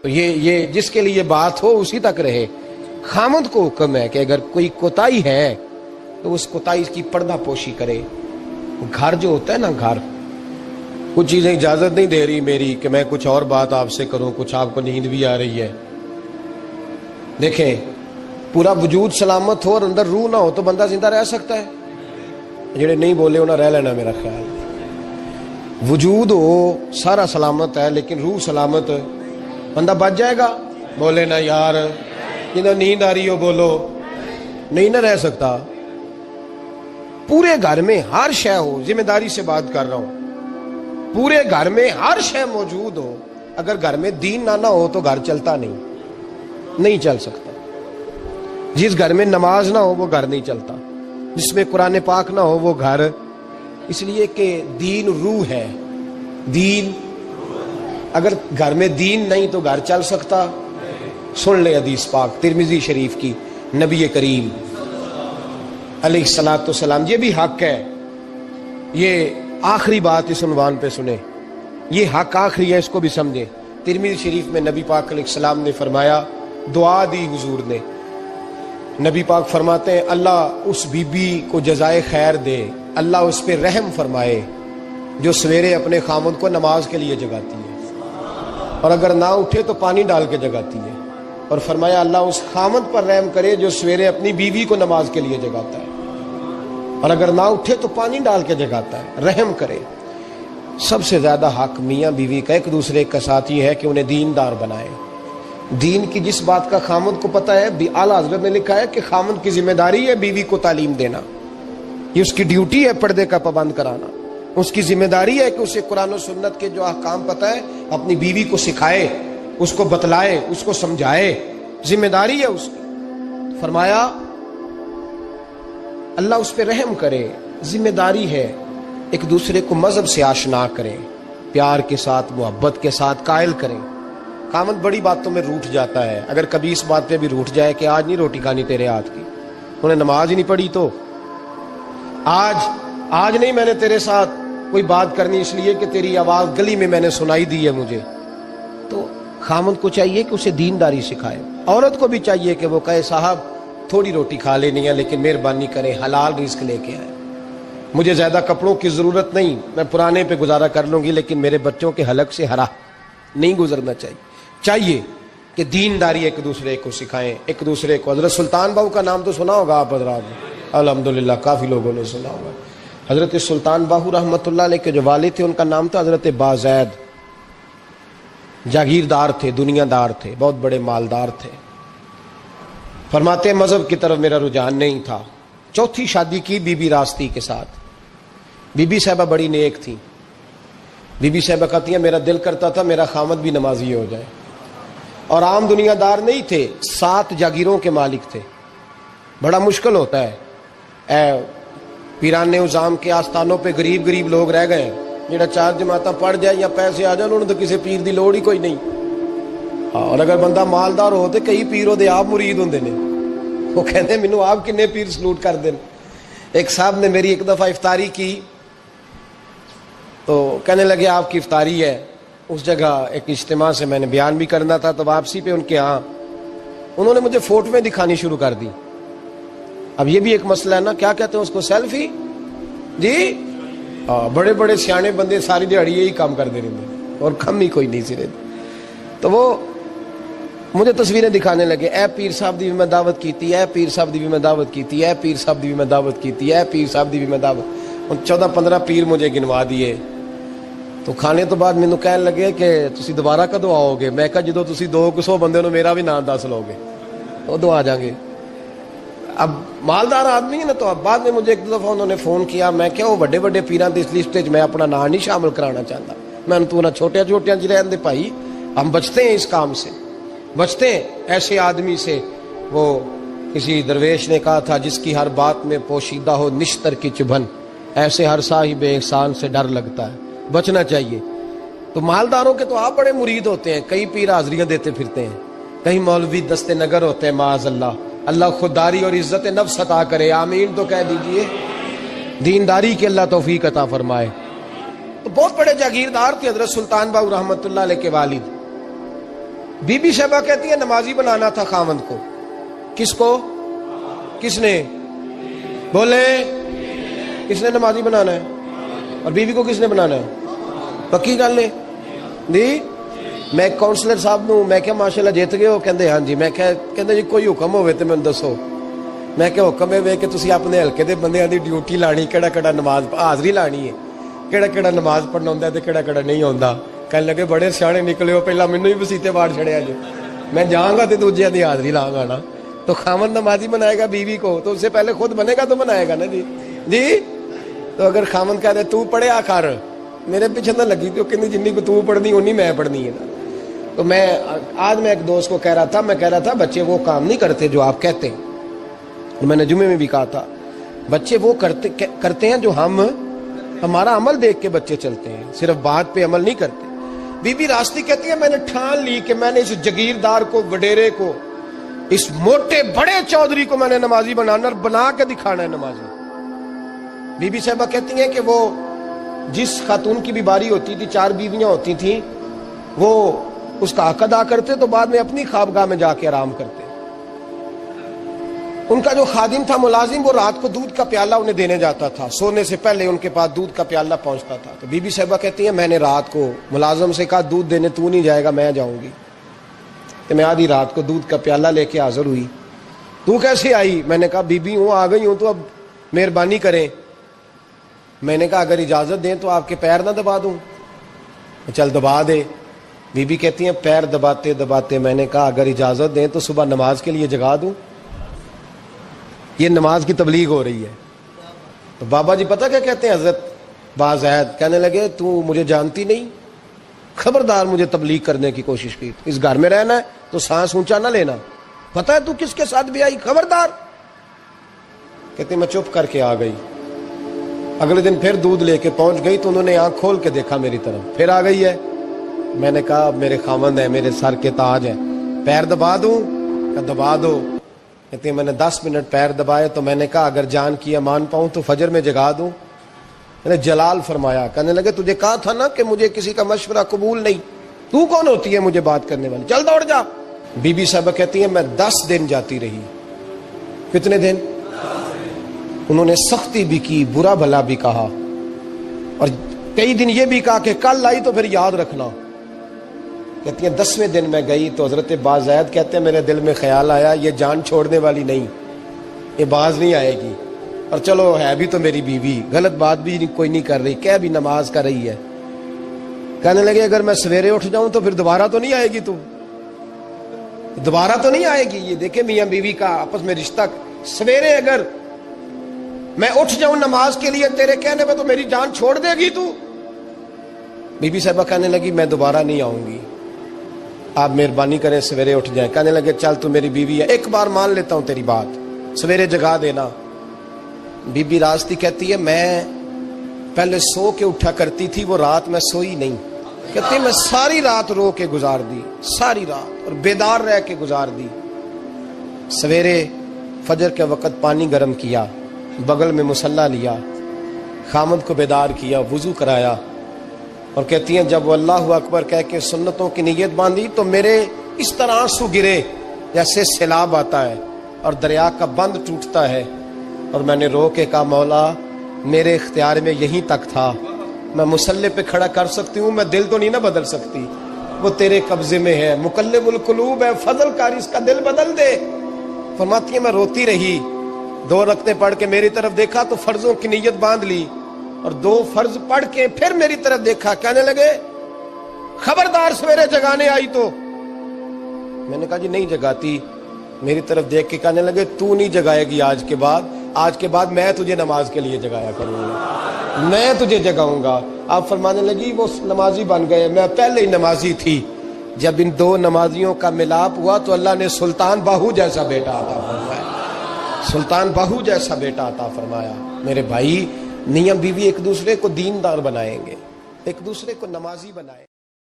تو یہ جس کے لیے بات ہو اسی تک رہے. خامند کو حکم ہے کہ اگر کوئی کوتاہی ہے تو اس کوتاہی کی پردہ پوشی کرے. گھر جو ہوتا ہے نا، گھر کچھ چیزیں اجازت نہیں دے رہی میری کہ میں کچھ اور بات آپ سے کروں، کچھ آپ کو نیند بھی آ رہی ہے. دیکھیں، پورا وجود سلامت ہو اور اندر روح نہ ہو تو بندہ زندہ رہ سکتا ہے؟ جڑے نہیں بولے انہیں رہ لینا میرا خیال. وجود ہو سارا سلامت ہے لیکن روح سلامت، بندہ بچ جائے گا؟ بولے نا یار، جنہیں نیند آ رہی ہو بولو. نہیں نہ رہ سکتا. پورے گھر میں ہر شے ہو، ذمہ داری سے بات کر رہا ہوں، پورے گھر میں ہر شے موجود ہو، اگر گھر میں دین نہ ہو تو گھر چلتا نہیں چل سکتا. جس گھر میں نماز نہ ہو وہ گھر نہیں چلتا، جس میں قرآن پاک نہ ہو وہ گھر. اس لیے کہ دین روح ہے. دین، اگر گھر میں دین نہیں تو گھر چل سکتا؟ سن لے حدیث پاک ترمذی شریف کی، نبی کریم علیہ الصلوۃ والسلام. یہ بھی حق ہے. یہ آخری بات اس عنوان پہ سنیں، یہ حق آخری ہے، اس کو بھی سمجھیں. ترمذی شریف میں نبی پاک علیہ السلام نے فرمایا، دعا دی حضور نے. نبی پاک فرماتے ہیں اللہ اس بی بی کو جزائے خیر دے، اللہ اس پہ رحم فرمائے جو سویرے اپنے خامند کو نماز کے لیے جگاتی ہے اور اگر نہ اٹھے تو پانی ڈال کے جگاتی ہے. اور فرمایا اللہ اس خامند پر رحم کرے جو سویرے اپنی بیوی کو نماز کے لیے جگاتا ہے اور اگر نہ اٹھے تو پانی ڈال کے جگاتا ہے. رحم کرے. سب سے زیادہ حق میاں بیوی کا ایک دوسرے کا ساتھی ہے کہ انہیں دیندار بنائے. دین کی جس بات کا خامند کو پتہ ہے، اعلیٰ حضرت نے لکھا ہے کہ خامند کی ذمہ داری ہے بیوی کو تعلیم دینا. یہ اس کی ڈیوٹی ہے پردے کا پابند کرانا. اس کی ذمہ داری ہے کہ اسے قرآن و سنت کے جو احکام پتہ ہے اپنی بیوی کو سکھائے، اس کو بتلائے، اس کو سمجھائے. ذمہ داری ہے اس کی. فرمایا اللہ اس پہ رحم کرے. ذمہ داری ہے. ایک دوسرے کو مذہب سے آشنا کریں، پیار کے ساتھ، محبت کے ساتھ قائل کریں. خامند بڑی باتوں میں روٹھ جاتا ہے. اگر کبھی اس بات پہ بھی روٹھ جائے کہ آج نہیں روٹی کھانی تیرے ہاتھ کی، انہیں نماز ہی نہیں پڑھی، تو آج نہیں میں نے تیرے ساتھ کوئی بات کرنی اس لیے کہ تیری آواز گلی میں نے سنائی دی ہے مجھے. تو خامند کو چاہیے کہ اسے دینداری سکھائے. عورت کو بھی چاہیے کہ وہ کہے صاحب تھوڑی روٹی کھا لینی ہے لیکن مہربانی کریں حلال رزق لے کے آئے. مجھے زیادہ کپڑوں کی ضرورت نہیں، میں پرانے پہ گزارا کر لوں گی لیکن میرے بچوں کے حلق سے ہرا نہیں گزرنا چاہیے کہ دینداری ایک دوسرے کو سکھائیں. ایک دوسرے کو، حضرت سلطان باہو کا نام تو سنا ہوگا آپ حضرات نے، الحمدللہ کافی لوگوں نے سنا ہوگا. حضرت سلطان باہو رحمۃ اللہ علیہ کے جو والد تھے ان کا نام تھا حضرت بازید. جاگیردار تھے، دنیا دار تھے، بہت بڑے مالدار تھے. فرماتے مذہب کی طرف میرا رجحان نہیں تھا. چوتھی شادی کی بی بی راستی کے ساتھ. بی بی صاحبہ بڑی نیک تھی. بی بی صاحبہ کہتی ہیں میرا دل کرتا تھا میرا خامد بھی نمازی ہو جائے. اور عام دنیا دار نہیں تھے، 7 جاگیروں کے مالک تھے. بڑا مشکل ہوتا ہے. پیران نظام کے آستانوں پہ غریب لوگ رہ گئے، جڑا 4 جماعتاں پڑھ جائے یا پیسے آ جائیں انہوں نے تو کسی پیر دی لوڑ ہی کوئی نہیں. اور اگر بندہ مالدار ہو تو کئی پیروں دے آپ مرید ہوندے نے. وہ کہتے ہیں مینوں آپ کنے پیر سلوٹ کر دیں. ایک صاحب نے میری ایک دفعہ افطاری کی تو کہنے لگے آپ کی افطاری ہے. اس جگہ ایک اجتماع سے میں نے بیان بھی کرنا تھا تو واپسی پہ ان کے ہاں انہوں نے مجھے فوٹویں دکھانی شروع کر دی. اب یہ بھی ایک مسئلہ ہے نا، کیا کہتے ہیں اس کو، سیلفی. جی بڑے بڑے سیانے بندے ساری دیہڑی یہی کام کرتے رہتے اور کم ہی کوئی نہیں سرے. تو وہ مجھے تصویریں دکھانے لگے، اے پیر صاحب دی بھی میں دعوت کیتی، اے پیر صاحب دی بھی میں دعوت کیتی، اے پیر صاحب دی بھی میں دعوت کیتی، اے پیر صاحب دی بھی میں دعوت. 14-15 پیر مجھے گنوا دیے. تو کھانے تو بعد مینوں کہنے لگے کہ تسی دوبارہ کدو آؤ گے. میں کہا جدو تسی 200 بندے نو میرا بھی نام دس لو گے ادو آ جائیں گے. اب مالدار آدمی ہے نا. تو اب بعد میں مجھے ایک دفعہ انہوں نے فون کیا. میں کیا وہ بڑے بڑے پیران دی اس لسٹ میں اپنا نام نہیں شامل کرانا چاہتا. میں تو نہ چھوٹے چ رہن دے بھائی، ہم بچتے ہیں اس کام سے، بچتے ہیں ایسے آدمی سے. وہ کسی درویش نے کہا تھا جس کی ہر بات میں پوشیدہ ہو نشتر کی چبھن، ایسے ہر صاحب احسان سے ڈر لگتا ہے. بچنا چاہیے. تو مالداروں کے تو آپ بڑے مرید ہوتے ہیں، کئی پیر حاضریاں دیتے پھرتے ہیں، کئی مولوی دستے نگر ہوتے ہیں. معاذ اللہ، اللہ خودداری اور عزت نفس عطا کرے. آمین تو کہہ دیجئے. دینداری کی اللہ توفیق عطا فرمائے. تو بہت بڑے جاگیردار تھے حضرت سلطان باہو رحمۃ اللہ علیہ کے والد. بی بی صاحبہ کہتی ہے نمازی بنانا تھا خاوند کو. کس کو؟ کس نے بولے؟ کس نے نمازی بنانا ہے؟ اور بیوی کو کس نے بنانا ہے؟ پکی گل ہے جی. میں کونسلر صاحب نو میں کیا ماشاءاللہ جیت گئے ہو؟ کہندے ہاں جی. میں کہندے جی کوئی حکم ہوئے تے میں دسو. میں کہ حکم ہے کہ تسی اپنے ہلکے دے بندیاں دی ڈیوٹی لانی, کیڑا کیڑا نماز حاضری لانی ہے, کیڑا کیڑا نماز پڑھنا ہوندا تے کیڑا کیڑا نہیں ہوندا. کہنے لگے بڑے سیانے نکلے ہو, پہلا مینوں ہی وسیتے واڑ چھڑیا جی. میں جاؤں گا تے دوجیاں دی حاضری لاں گا نا. تو خاوند نمازی بنائے گا بیوی کو تو اس سے پہلے خود بنے گا تو بنائے گا نا جی. جی تو اگر خاوند کہہ دے تو پڑھیا کر, میرے پیچھے نہ لگی تو کہندی جنی کو تو پڑھنی اونی میں پڑھنی ہے نا. تو میں آج میں ایک دوست کو کہہ رہا تھا بچے وہ کام نہیں کرتے جو آپ کہتے ہیں. میں نے جمعے میں بھی کہا تھا بچے وہ کرتے ہیں جو ہمارا عمل دیکھ کے بچے چلتے ہیں, صرف بات پہ عمل نہیں کرتے. بی بی راستی کہتی ہے میں نے ٹھان لی کہ میں نے اس جگیردار کو, وڈیرے کو, اس موٹے بڑے چودھری کو میں نے نمازی بنانا اور بنا کے دکھانا ہے نمازی. بی بی صاحبہ کہتی ہیں کہ وہ جس خاتون کی بھی باری ہوتی تھی, 4 بیویاں ہوتی تھیں, وہ اس کا حق ادا کرتے تو بعد میں اپنی خوابگاہ میں جا کے آرام کرتے. ان کا جو خادم تھا ملازم, وہ رات کو دودھ کا پیالہ انہیں دینے جاتا تھا, سونے سے پہلے ان کے پاس دودھ کا پیالہ پہنچتا تھا. تو بی بی صاحبہ کہتی ہیں میں نے رات کو ملازم سے کہا دودھ دینے تو نہیں جائے گا, میں جاؤں گی. کہ میں آدھی رات کو دودھ کا پیالہ لے کے حاضر ہوئی. تو کیسے آئی؟ میں نے کہا بی بی ہوں, آ گئی ہوں, تو اب مہربانی کریں. میں نے کہا اگر اجازت دیں تو آپ کے پیر نہ دبا دوں. چل دبا دے. بی بی کہتی ہیں پیر دباتے دباتے میں نے کہا اگر اجازت دیں تو صبح نماز کے لیے جگا دوں. یہ نماز کی تبلیغ ہو رہی ہے. تو بابا جی پتہ کیا کہتے ہیں حضرت بازید, کہنے لگے تو مجھے جانتی نہیں, خبردار مجھے تبلیغ کرنے کی کوشش کی. اس گھر میں رہنا ہے تو سانس اونچا نہ لینا, پتہ ہے تو کس کے ساتھ بھی آئی, خبردار. کہتے میں چپ کر کے آ گئی. اگلے دن پھر دودھ لے کے پہنچ گئی تو انہوں نے آنکھ کھول کے دیکھا میری طرف, پھر آ گئی ہے. میں نے کہا میرے خاوند ہے, میرے سر کے تاج ہے, پیر دبا دوں؟ کہ دبا دو. کہتے ہیں میں نے 10 منٹ پیر دبائے تو میں نے کہا اگر جان کی امان پاؤں تو فجر میں جگا دوں. میں نے جلال فرمایا. کہنے لگے تجھے کہا تھا نا کہ مجھے کسی کا مشورہ قبول نہیں, تو کون ہوتی ہے مجھے بات کرنے والی, چل دوڑ جا. بی بی صاحبہ کہتی ہیں میں 10 دن جاتی رہی. کتنے دن؟ انہوں نے سختی بھی کی, برا بھلا بھی کہا, اور کئی دن یہ بھی کہا کہ کل آئی تو پھر یاد رکھنا. کہتی ہیں 10ویں دن میں گئی تو حضرت بازید کہتے ہیں میرے دل میں خیال آیا یہ جان چھوڑنے والی نہیں, یہ باز نہیں آئے گی. اور چلو ہے بھی تو میری بیوی, غلط بات بھی کوئی نہیں کر رہی, کہہ بھی نماز کر رہی ہے. کہنے لگے اگر میں سویرے اٹھ جاؤں تو پھر دوبارہ تو نہیں آئے گی, تو دوبارہ تو نہیں آئے گی. یہ دیکھیں میاں بیوی کا آپس میں رشتہ. سویرے اگر میں اٹھ جاؤں نماز کے لیے تیرے کہنے پہ تو میری جان چھوڑ دے گی تو. بی بی صاحبہ کہنے لگی میں دوبارہ نہیں آؤں گی, آپ مہربانی کریں سویرے اٹھ جائیں. کہنے لگے چل تو میری بیوی ہے, ایک بار مان لیتا ہوں تیری بات, سویرے جگا دینا. بی بی راستی کہتی ہے میں پہلے سو کے اٹھا کرتی تھی, وہ رات میں سوئی نہیں. کہتی ہے میں ساری رات رو کے گزار دی, ساری رات, اور بیدار رہ کے گزار دی. سویرے فجر کے وقت پانی گرم کیا, بغل میں مصلی لیا, خامد کو بیدار کیا, وضو کرایا, اور کہتی ہیں جب وہ اللہ اکبر کہہ کے سنتوں کی نیت باندھی تو میرے اس طرح آنسو گرے جیسے سیلاب آتا ہے اور دریا کا بند ٹوٹتا ہے. اور میں نے رو کے کہا مولا میرے اختیار میں یہیں تک تھا, میں مصلی پہ کھڑا کر سکتی ہوں, میں دل تو نہیں نہ بدل سکتی, وہ تیرے قبضے میں ہے, مقلب القلوب ہے, فضل کاری اس کا دل بدل دے. فرماتی ہے میں روتی رہی, 2 رکعتیں پڑھ کے میری طرف دیکھا تو فرضوں کی نیت باندھ لی, اور 2 فرض پڑھ کے پھر میری طرف دیکھا. کہنے لگے خبردار سویرے جگانے آئی تو. میں نے کہا جی نہیں جگاتی. میری طرف دیکھ کے کہنے لگے تو نہیں جگائے گی آج کے بعد میں تجھے نماز کے لیے جگایا کروں گا, میں تجھے جگاؤں گا. آپ فرمانے لگی وہ نمازی بن گئے, میں پہلے ہی نمازی تھی. جب ان 2 نمازیوں کا ملاپ ہوا تو اللہ نے سلطان باہو جیسا بیٹا عطا فرمایا, سلطان باہو جیسا بیٹا عطا فرمایا. میرے بھائی میاں بیوی ایک دوسرے کو دیندار بنائیں گے, ایک دوسرے کو نمازی بنائیں.